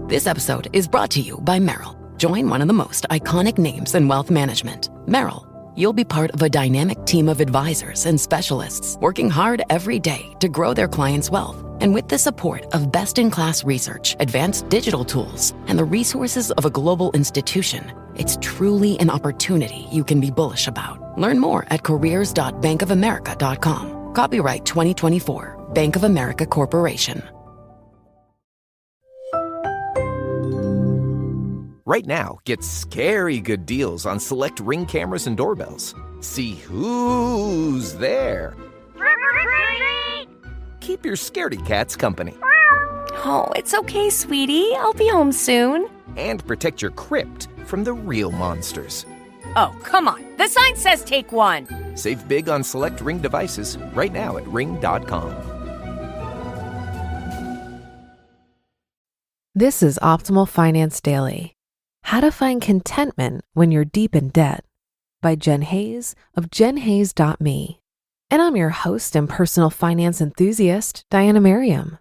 This episode is brought to you by Merrill. Join one of the most iconic names in wealth management, Merrill. You'll be part of a dynamic team of advisors and specialists working hard every day to grow their clients' wealth. And with the support of best-in-class research, advanced digital tools, and the resources of a global institution, it's truly an opportunity you can be bullish about. Learn more at careers.bankofamerica.com. Copyright 2024, Bank of America Corporation. Right now, get scary good deals on select Ring cameras and doorbells. See who's there. Keep your scaredy cats company. Oh, it's okay, sweetie. I'll be home soon. And protect your crypt from the real monsters. Oh, come on. The sign says take one. Save big on select Ring devices right now at ring.com. This is Optimal Finance Daily. How to Find Contentment When You're Deep in Debt by Jen Hayes of jenhayes.me. And I'm your host and personal finance enthusiast, Diana Merriam.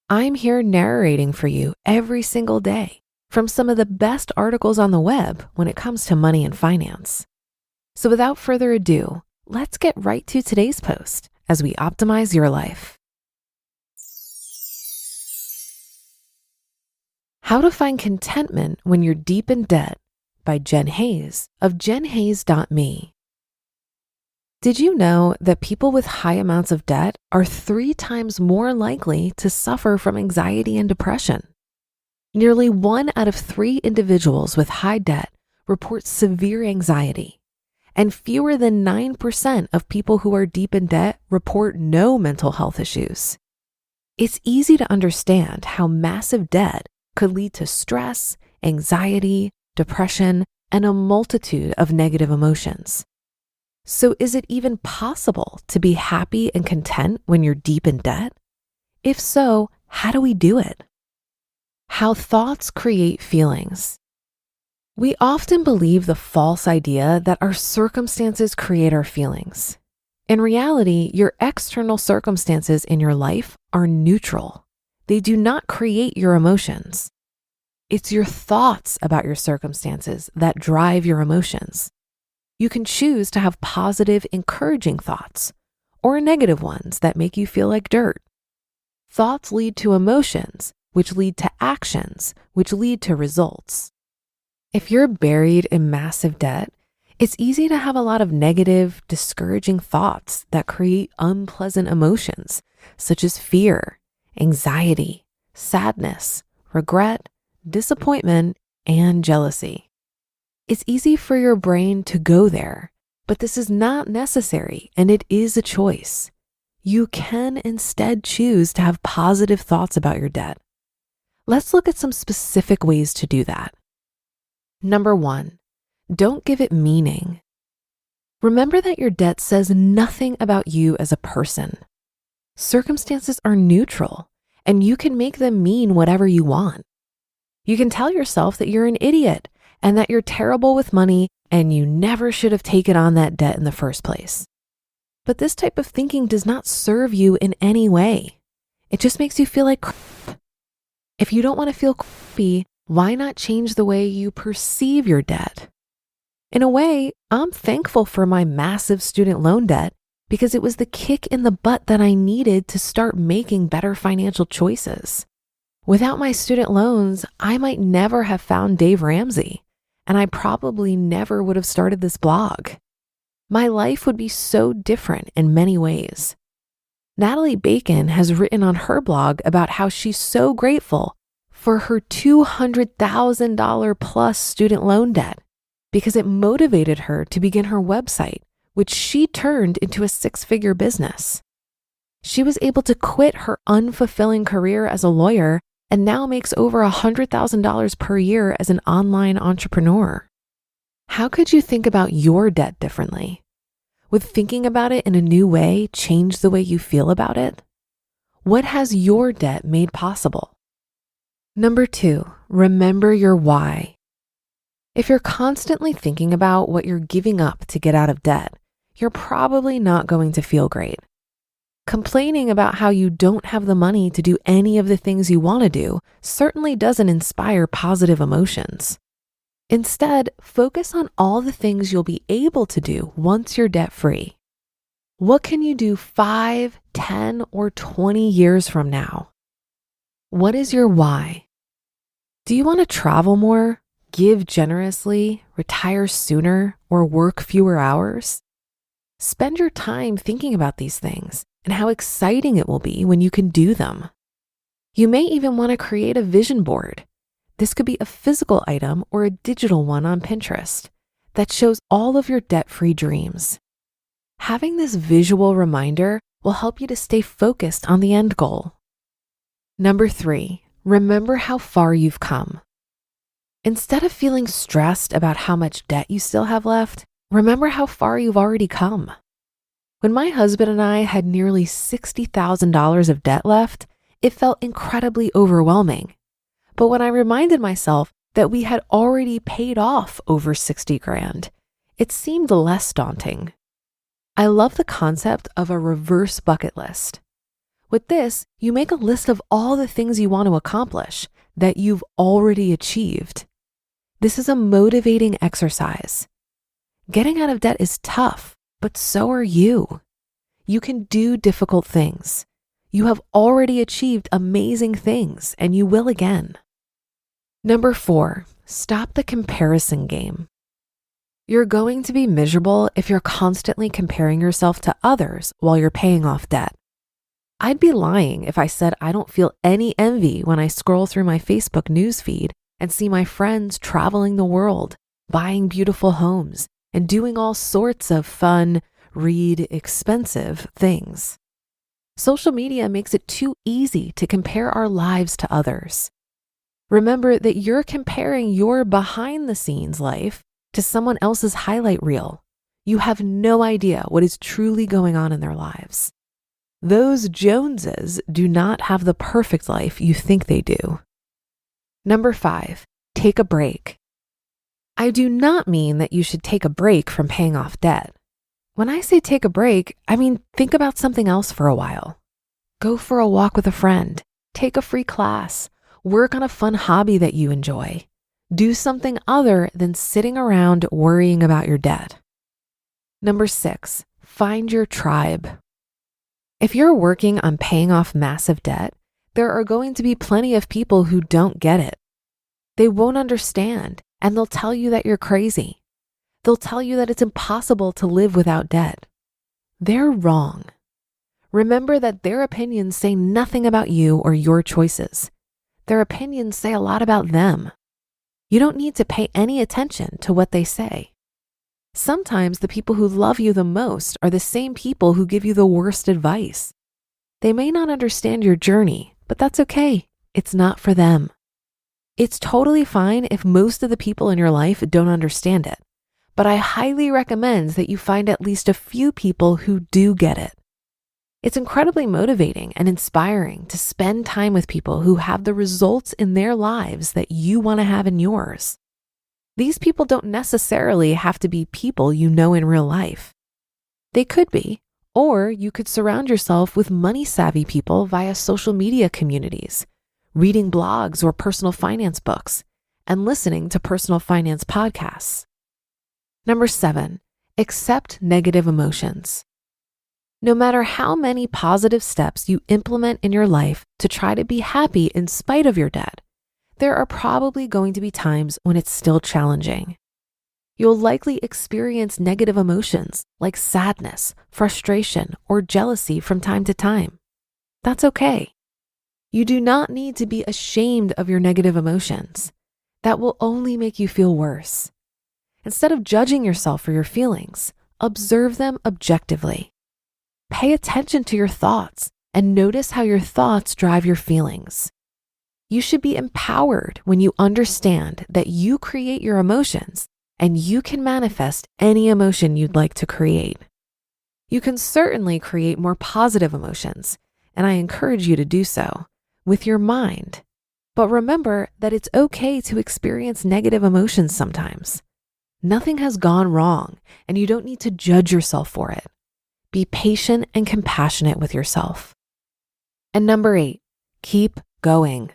I'm here narrating for you every single day from some of the best articles on the web when it comes to money and finance. So without further ado, let's get right to today's post as we optimize your life. How to Find Contentment When You're Deep in Debt by Jen Hayes of jenhayes.me. Did you know that people with high amounts of debt are 3 times more likely to suffer from anxiety and depression? Nearly 1 out of 3 individuals with high debt report severe anxiety, and fewer than 9% of people who are deep in debt report no mental health issues. It's easy to understand how massive debt could lead to stress, anxiety, depression, and a multitude of negative emotions. So is it even possible to be happy and content when you're deep in debt? If so, how do we do it? How thoughts create feelings. We often believe the false idea that our circumstances create our feelings. In reality, your external circumstances in your life are neutral. They do not create your emotions. It's your thoughts about your circumstances that drive your emotions. You can choose to have positive, encouraging thoughts or negative ones that make you feel like dirt. Thoughts lead to emotions, which lead to actions, which lead to results. If you're buried in massive debt, it's easy to have a lot of negative, discouraging thoughts that create unpleasant emotions, such as fear, anxiety, sadness, regret, disappointment, and jealousy. It's easy for your brain to go there, but this is not necessary, and it is a choice. You can instead choose to have positive thoughts about your debt. Let's look at some specific ways to do that. Number 1, don't give it meaning. Remember that your debt says nothing about you as a person. Circumstances are neutral, and you can make them mean whatever you want. You can tell yourself that you're an idiot and that you're terrible with money and you never should have taken on that debt in the first place. But this type of thinking does not serve you in any way. It just makes you feel like crap. If you don't want to feel crappy, why not change the way you perceive your debt? In a way, I'm thankful for my massive student loan debt because it was the kick in the butt that I needed to start making better financial choices. Without my student loans, I might never have found Dave Ramsey, and I probably never would have started this blog. My life would be so different in many ways. Natalie Bacon has written on her blog about how she's so grateful for her $200,000 plus student loan debt because it motivated her to begin her website, which she turned into a 6-figure business. She was able to quit her unfulfilling career as a lawyer and now makes over $100,000 per year as an online entrepreneur. How could you think about your debt differently? Would thinking about it in a new way change the way you feel about it? What has your debt made possible? Number 2, remember your why. If you're constantly thinking about what you're giving up to get out of debt, you're probably not going to feel great. Complaining about how you don't have the money to do any of the things you want to do certainly doesn't inspire positive emotions. Instead, focus on all the things you'll be able to do once you're debt-free. What can you do 5, 10, or 20 years from now? What is your why? Do you want to travel more, give generously, retire sooner, or work fewer hours? Spend your time thinking about these things and how exciting it will be when you can do them. You may even want to create a vision board. This could be a physical item or a digital one on Pinterest that shows all of your debt-free dreams. Having this visual reminder will help you to stay focused on the end goal. Number 3, remember how far you've come. Instead of feeling stressed about how much debt you still have left, remember how far you've already come. When my husband and I had nearly $60,000 of debt left, it felt incredibly overwhelming. But when I reminded myself that we had already paid off over 60 grand, it seemed less daunting. I love the concept of a reverse bucket list. With this, you make a list of all the things you want to accomplish that you've already achieved. This is a motivating exercise. Getting out of debt is tough, but so are you. You can do difficult things. You have already achieved amazing things, and you will again. Number 4, stop the comparison game. You're going to be miserable if you're constantly comparing yourself to others while you're paying off debt. I'd be lying if I said I don't feel any envy when I scroll through my Facebook newsfeed and see my friends traveling the world, buying beautiful homes, and doing all sorts of fun, expensive things. Social media makes it too easy to compare our lives to others. Remember that you're comparing your behind-the-scenes life to someone else's highlight reel. You have no idea what is truly going on in their lives. Those Joneses do not have the perfect life you think they do. Number 5, take a break. I do not mean that you should take a break from paying off debt. When I say take a break, I mean think about something else for a while. Go for a walk with a friend, take a free class, work on a fun hobby that you enjoy. Do something other than sitting around worrying about your debt. Number 6, find your tribe. If you're working on paying off massive debt, there are going to be plenty of people who don't get it. They won't understand, and they'll tell you that you're crazy. They'll tell you that it's impossible to live without debt. They're wrong. Remember that their opinions say nothing about you or your choices. Their opinions say a lot about them. You don't need to pay any attention to what they say. Sometimes the people who love you the most are the same people who give you the worst advice. They may not understand your journey, but that's okay. It's not for them. It's totally fine if most of the people in your life don't understand it, but I highly recommend that you find at least a few people who do get it. It's incredibly motivating and inspiring to spend time with people who have the results in their lives that you want to have in yours. These people don't necessarily have to be people you know in real life. They could be, or you could surround yourself with money-savvy people via social media communities, reading blogs or personal finance books, and listening to personal finance podcasts. Number 7, accept negative emotions. No matter how many positive steps you implement in your life to try to be happy in spite of your debt, there are probably going to be times when it's still challenging. You'll likely experience negative emotions like sadness, frustration, or jealousy from time to time. That's okay. You do not need to be ashamed of your negative emotions. That will only make you feel worse. Instead of judging yourself for your feelings, observe them objectively. Pay attention to your thoughts and notice how your thoughts drive your feelings. You should be empowered when you understand that you create your emotions and you can manifest any emotion you'd like to create. You can certainly create more positive emotions, and I encourage you to do so with your mind. But remember that it's okay to experience negative emotions sometimes. Nothing has gone wrong, and you don't need to judge yourself for it. Be patient and compassionate with yourself. And number 8, keep going.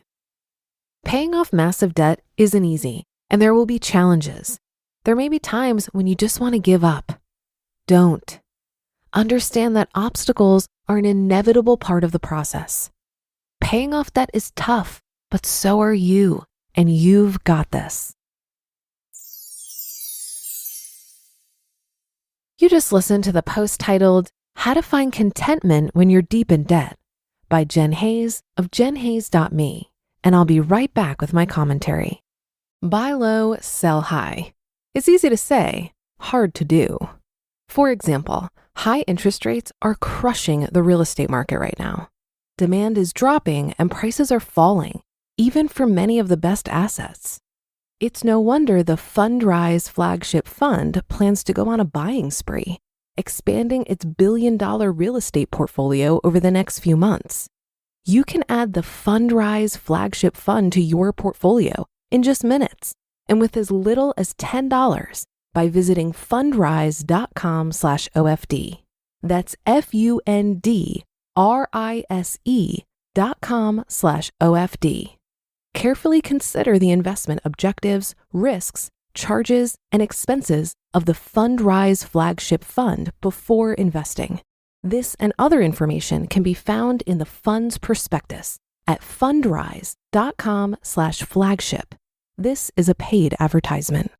Paying off massive debt isn't easy, and there will be challenges. There may be times when you just want to give up. Don't. Understand that obstacles are an inevitable part of the process. Paying off debt is tough, but so are you, and you've got this. You just listened to the post titled, How to Find Contentment When You're Deep in Debt by Jen Hayes of jenhayes.me, and I'll be right back with my commentary. Buy low, sell high. It's easy to say, hard to do. For example, high interest rates are crushing the real estate market right now. Demand is dropping and prices are falling, even for many of the best assets. It's no wonder the F.I.R.E flagship fund plans to go on a buying spree, expanding its billion-dollar real estate portfolio over the next few months. You can add the F.I.R.E flagship fund to your portfolio in just minutes and with as little as $10 by visiting fundrise.com/OFD. That's FUNDRISE.com/OFD. Carefully consider the investment objectives, risks, charges, and expenses of the F.I.R.E flagship fund before investing. This and other information can be found in the fund's prospectus at fundrise.com/flagship. This is a paid advertisement.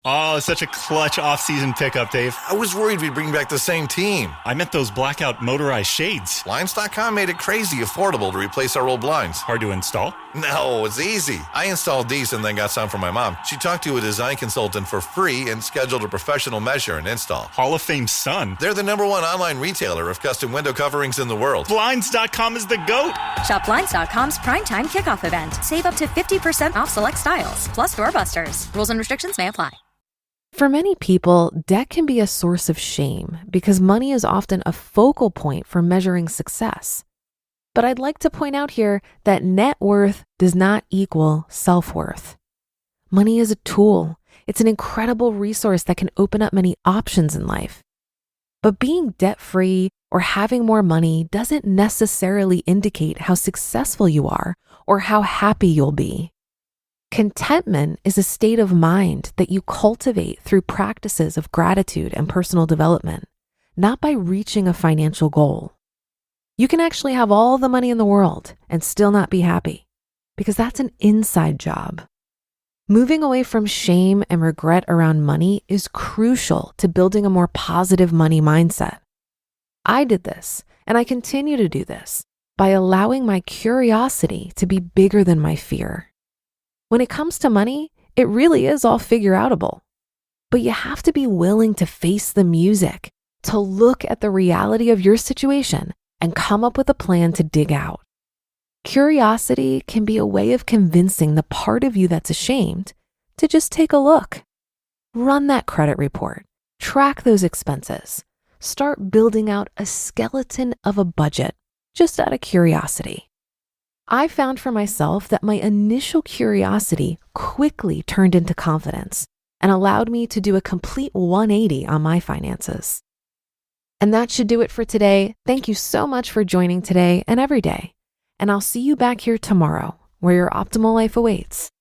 Oh, such a clutch off-season pickup, Dave. I was worried we'd bring back the same team. I meant those blackout motorized shades. Blinds.com made it crazy affordable to replace our old blinds. Hard to install? No, it's easy. I installed these and then got some for my mom. She talked to a design consultant for free and scheduled a professional measure and install. Hall of Fame son. They're the #1 online retailer of custom window coverings in the world. Blinds.com is the GOAT. Shop Blinds.com's primetime kickoff event. Save up to 50% off select styles, plus doorbusters. Rules and restrictions may apply. For many people, debt can be a source of shame because money is often a focal point for measuring success. But I'd like to point out here that net worth does not equal self-worth. Money is a tool. It's an incredible resource that can open up many options in life. But being debt-free or having more money doesn't necessarily indicate how successful you are or how happy you'll be. Contentment is a state of mind that you cultivate through practices of gratitude and personal development, not by reaching a financial goal. You can actually have all the money in the world and still not be happy, because that's an inside job. Moving away from shame and regret around money is crucial to building a more positive money mindset. I did this, and I continue to do this, by allowing my curiosity to be bigger than my fear. When it comes to money, it really is all figure-outable. But you have to be willing to face the music, to look at the reality of your situation and come up with a plan to dig out. Curiosity can be a way of convincing the part of you that's ashamed to just take a look. Run that credit report, track those expenses, start building out a skeleton of a budget just out of curiosity. I found for myself that my initial curiosity quickly turned into confidence and allowed me to do a complete 180 on my finances. And that should do it for today. Thank you so much for joining today and every day. And I'll see you back here tomorrow, where your optimal life awaits.